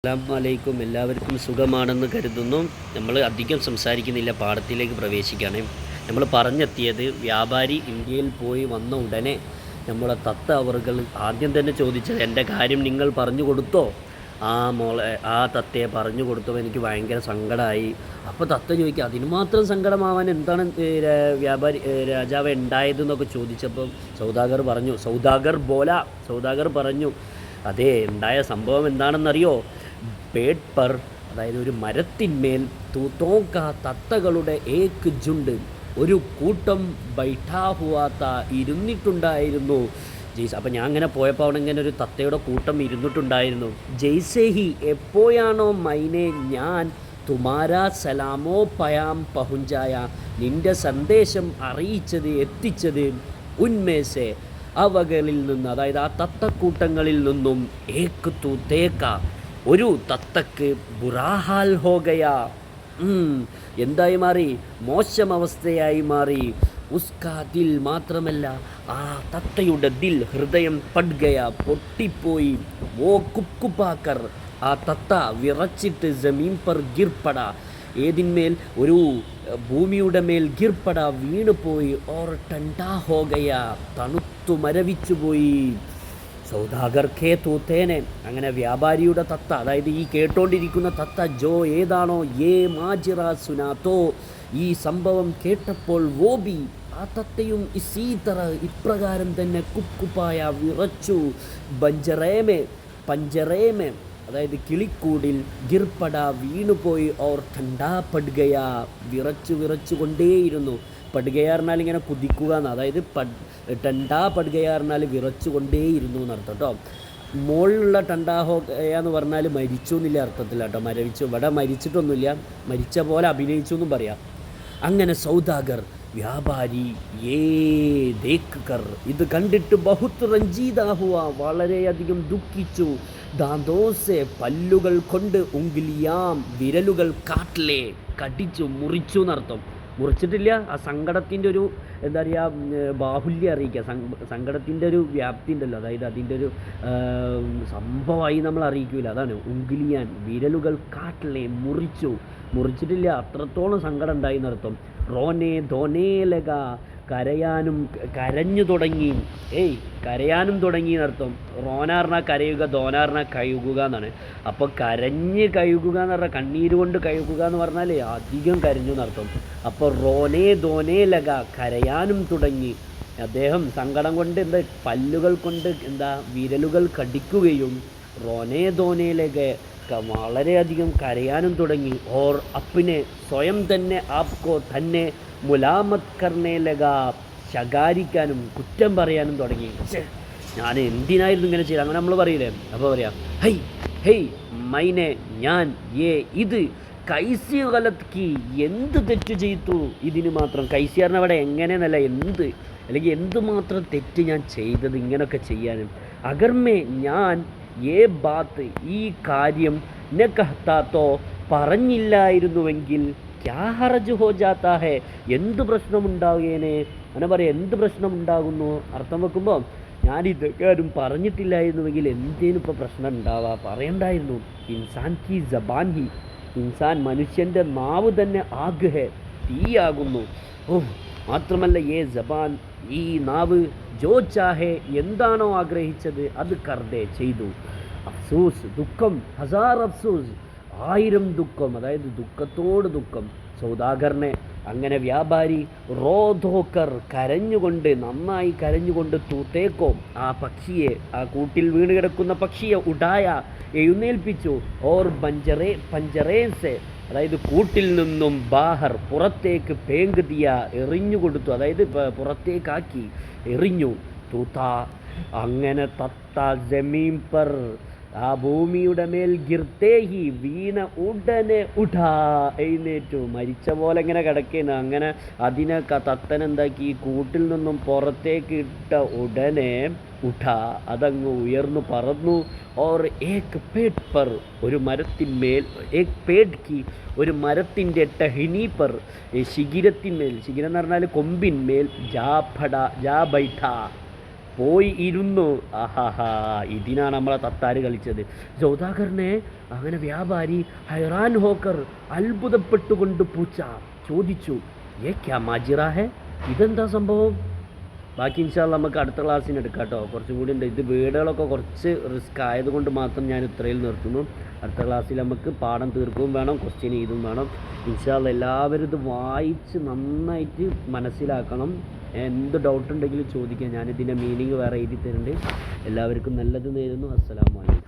അസ്സലാമലൈക്കും. എല്ലാവർക്കും സുഖമാണെന്ന് കരുതുന്നു. നമ്മൾ അധികം സംസാരിക്കുന്നില്ല, പാഠത്തിലേക്ക് പ്രവേശിക്കുകയാണ്. നമ്മൾ പറഞ്ഞെത്തിയത് വ്യാപാരി ഇന്ത്യയിൽ പോയി വന്ന ഉടനെ നമ്മുടെ തത്ത അവർകൾ ആദ്യം തന്നെ ചോദിച്ചത്, എൻ്റെ കാര്യം നിങ്ങൾ പറഞ്ഞു കൊടുത്തോ? ആ തത്തയെ പറഞ്ഞു കൊടുത്തപ്പോൾ എനിക്ക് ഭയങ്കര സങ്കടമായി. അപ്പോൾ തത്ത ചോദിക്കുക, അതിന് മാത്രം സങ്കടമാവാൻ എന്താണ് രാജാവ് ഉണ്ടായതെന്നൊക്കെ ചോദിച്ചപ്പം സൗദാഗർ പറഞ്ഞു, അതേ ഉണ്ടായ സംഭവം എന്താണെന്നറിയോ? പേഡ് പർ, അതായത് ഒരു മരത്തിന്മേൽ തൂത്തോക്ക, തത്തകളുടെ ഏക് ജുണ്ട്, ഒരു കൂട്ടം ബൈഠാ ഹുവാത്ത, ഇരുന്നിട്ടുണ്ടായിരുന്നു. അപ്പം ഞാൻ അങ്ങനെ പോയപ്പോൾ അവിടെ ഇങ്ങനെ ഒരു തത്തയുടെ കൂട്ടം ഇരുന്നിട്ടുണ്ടായിരുന്നു. ജയ്സേഹി, എപ്പോഴാണോ മൈനെ ഞാൻ തുമാരാ സലാമോ പയാം പഹുഞ്ചായ, നിൻ്റെ സന്ദേശം അറിയിച്ചത്, എത്തിച്ചത്, ഉന്മേസെ, അവകളിൽ നിന്ന്, അതായത് ആ തത്തക്കൂട്ടങ്ങളിൽ നിന്നും, ഏക്ക് തൂത്തേക്ക, ഒരു തത്തക്ക് ബുറാഹാൽ ഹോഗയ, എന്തായി മാറി? മോശം അവസ്ഥയായി മാറി. ഉസ്കാ ദിൽ, മാത്രമല്ല ആ തത്തയുടെ ദിൽ, ഹൃദയം, പഡ്ഗയ, പൊട്ടിപ്പോയി. വോ കുപ്കുപാക്കർ, ആ തത്ത വിറച്ചിട്ട് ജമീൻ പർ ഗിർപ്പട, ഏതിന്മേൽ? ഒരു ഭൂമിയുടെ മേൽ ഗിർപ്പട, വീണുപോയി. ഓർ ടണ്ടാ ഹോഗയ, തണുത്തു മരവിച്ചുപോയി. സൗദാഗർ ഖേ തൂത്തേനെ, അങ്ങനെ വ്യാപാരിയുടെ തത്ത, അതായത് ഈ കേട്ടോണ്ടിരിക്കുന്ന തത്ത, ജോ ഏതാണോ, മാജിറ സുനാത്തോ, ഈ സംഭവം കേട്ടപ്പോൾ വോബി, ആ തത്തയും ഇസീതറ, ഇപ്രകാരം തന്നെ കുപ്കുപ്പായ, വിറച്ചു. പഞ്ചറേമേ, അതായത് കിളിക്കൂടിൽ, ഗിർപ്പട, വീണുപോയി. ഓർ ഠണ്ടാ പഡ്ഗയ, വിറച്ചു കൊണ്ടേയിരുന്നു. പഡ്ഗയ പറഞ്ഞാൽ ഇങ്ങനെ കുതിക്കുക എന്ന്, അതായത് ടണ്ടാ പഡ്ഗയ പറഞ്ഞാൽ വിറച്ചു കൊണ്ടേയിരുന്നു എന്നർത്ഥം കേട്ടോ. മുകളിലുള്ള ടണ്ടാ ഹോഗയ എന്ന് പറഞ്ഞാൽ മരിച്ചു എന്നില്ല അർത്ഥത്തില്ല കേട്ടോ. ഇവിടെ മരിച്ചിട്ടൊന്നുമില്ല, മരിച്ച പോലെ അഭിനയിച്ചു എന്നും പറയാം. അങ്ങനെ സൗദാഗർ, വ്യാപാരി, ദേക്കർ, ഇത് കണ്ടിട്ട് ബഹുത്ത് റഞ്ചീദാ ഹുവ, വളരെയധികം ദുഃഖിച്ചു. ദാന്തോസെ, പല്ലുകൾ കൊണ്ട്, ഉംഗിലിയാം, വിരലുകൾ, കാട്ടിലെ, കടിച്ചു, മുറിച്ചു എന്നർത്ഥം. മുറിച്ചിട്ടില്ല, ആ സങ്കടത്തിൻ്റെ ഒരു എന്താ പറയുക, ബാഹുല്യം അറിയിക്കുക, സങ്കടത്തിൻ്റെ ഒരു വ്യാപ്തി ഉണ്ടല്ലോ, അതായത് അതിൻ്റെ ഒരു സംഭവമായി നമ്മൾ അറിയിക്കില്ല, അതാണ് ഉംഗിലിയാൻ, വിരലുകൾ, കാട്ടിലെ, മുറിച്ചിട്ടില്ല, അത്രത്തോളം സങ്കടം ഉണ്ടായി എന്നർത്ഥം. റോനെ ധോനേലക, കരഞ്ഞു തുടങ്ങി. കരയാനും തുടങ്ങി എന്നർത്ഥം. റോനാറിന കരയുക, ധോനാറിന കഴുകുക എന്നാണ്. അപ്പോൾ കരഞ്ഞ് കഴുകുക എന്ന് പറഞ്ഞാൽ കണ്ണീര് കൊണ്ട് കഴുകുക എന്ന് പറഞ്ഞാൽ അധികം കരഞ്ഞു എന്നർത്ഥം. അപ്പോൾ റോനേ ധോനേലക, കരയാനും തുടങ്ങി. അദ്ദേഹം സങ്കടം കൊണ്ട് പല്ലുകൾ കൊണ്ട് വിരലുകൾ കടിക്കുകയും, റോനേ ധോനേലക, വളരെയധികം കരയാനും തുടങ്ങി. ഓർ അപ്പിനെ, സ്വയം തന്നെ, ആപ്കോ, തന്നെ, മുലാമത് കർണേ ലഗ, ശകാരിക്കാനും കുറ്റം പറയാനും തുടങ്ങി. ഞാൻ എന്തിനായിരുന്നു ഇങ്ങനെ ചെയ്തത്, അങ്ങനെ നമ്മൾ പറയില്ലേ. അപ്പോൾ പറയാം, ഹൈ മൈനെ, ഞാൻ, ഇത്, കൈസി ഗലത് കി, എന്ത് തെറ്റ് ചെയ്തു, ഇതിന് മാത്രം. കൈസി പറഞ്ഞ അവിടെ എങ്ങനെയെന്നല്ല, എന്ത്, അല്ലെങ്കിൽ എന്തുമാത്രം തെറ്റ് ഞാൻ ചെയ്തത് ഇങ്ങനെയൊക്കെ ചെയ്യാനും. അഗർമേ, ഞാൻ, ബാത്ത്, ഈ കാര്യം, ന കഹ്താത്തോ, പറഞ്ഞില്ലായിരുന്നുവെങ്കിൽ, ക്യാ ഹർജ് ഹോ ജാത്താ ഹേ, എന്ത് പ്രശ്നമുണ്ടാവുകേനെ. അങ്ങനെ പറയാം, എന്ത് പ്രശ്നമുണ്ടാകുന്നു അർത്ഥം വെക്കുമ്പോൾ, ഞാനിതൊക്കെ പറഞ്ഞിട്ടില്ലായിരുന്നുവെങ്കിൽ എന്തേനും ഇപ്പോൾ പ്രശ്നം ഉണ്ടാവുക, പറയണ്ടായിരുന്നു. ഇൻസാൻ കി ജബാൻ ഹി, ഇൻസാൻ, മനുഷ്യൻ്റെ നാവ് തന്നെ, ആഗ് ഹേ, തീയാകുന്നു. മാത്രമല്ല ജബാൻ, ഈ നാവ്, ജോ ചാഹേ, എന്താണോ ആഗ്രഹിച്ചത് അത് കർദേ, ചെയ്തു. അഫ്സൂസ്, ദുഃഖം, ഹസാർ അഫ്സൂസ്, 1000 ദുഃഖം, അതായത് ദുഃഖത്തോട് ദുഃഖം. സൗദാഗറിനെ അങ്ങനെ വ്യാപാരി റോധോക്കർ, നന്നായി കരഞ്ഞുകൊണ്ട്, തൂത്തേക്കോ, ആ പക്ഷിയെ, ആ കൂട്ടിൽ വീണ് കിടക്കുന്ന പക്ഷിയെ, ഉടായ, എഴുന്നേൽപ്പിച്ചു. ഓർ പഞ്ചറേസെ, അതായത് കൂട്ടിൽ നിന്നും, ബാഹർ, പുറത്തേക്ക്, പേങ്ക് ദിയ, എറിഞ്ഞു കൊടുത്തു, അതായത് പുറത്തേക്കാക്കി, എറിഞ്ഞു. തൂത്ത, അങ്ങനെ തത്ത, ജമീൻ പർ, ആ ഭൂമിയുടെ മേൽ, ഗിർത്തേഹി, വീണ ഉടനെ, എഴുന്നേറ്റു, മരിച്ച പോലെ ഇങ്ങനെ കിടക്കുന്നു. അങ്ങനെ അതിനെ തത്തനെന്താക്കി, കൂട്ടിൽ നിന്നും പുറത്തേക്ക് ഇട്ട ഉടനെ, അതങ്ങ് ഉയർന്നു പറന്നു. ഓർ ഏക് പേഡ് പർ, ഒരു മരത്തിന്മേൽ, ഏക് പേഡ് കി, ഒരു മരത്തിൻ്റെ, ടഹിനി പർ, ശിഖിരത്തിന്മേൽ, ശിഖിരം എന്ന് പറഞ്ഞാൽ കൊമ്പിന്മേൽ, ജാ ബൈഠ, പോയി ഇരുന്നു. ആഹാഹാ, ഇതിനാണ് നമ്മളെ തത്താര് കളിച്ചത്. സൗദാഗറിനെ അങ്ങനെ വ്യാപാരി ഹൈറാൻ ഹോക്കർ, അത്ഭുതപ്പെട്ടുകൊണ്ട് പൂച്ച ചോദിച്ചു, ഏ ക്യാ മാജിറ ഹേ, ഇതെന്താ സംഭവം? ബാക്കി ഇൻഷാല്ലാ നമുക്ക് അടുത്ത ക്ലാസ്സിന് എടുക്കാം കേട്ടോ. കുറച്ചും കൂടി ഉണ്ട്. ഇത് വീടുകളൊക്കെ കുറച്ച് റിസ്ക് ആയതുകൊണ്ട് മാത്രം ഞാൻ ഇത്രയിൽ നിർത്തുന്നു. അടുത്ത ക്ലാസ്സിൽ നമുക്ക് പാഠം തീർക്കുകയും വേണം, ക്വസ്റ്റ്യൻ ഇതും വേണം. ഇൻഷാല്ലാ എല്ലാവരും ഇത് വായിച്ച് നന്നായിട്ട് മനസ്സിലാക്കണം. എന്ത് ഡൗട്ട് ഉണ്ടെങ്കിലും ചോദിക്കാം. ഞാനിതിൻ്റെ മീനിങ് വേറെ എഴുതി തരുന്നുണ്ട്. എല്ലാവർക്കും നല്ലത് നേരുന്നു. അസ്സലാമു അലൈക്കും.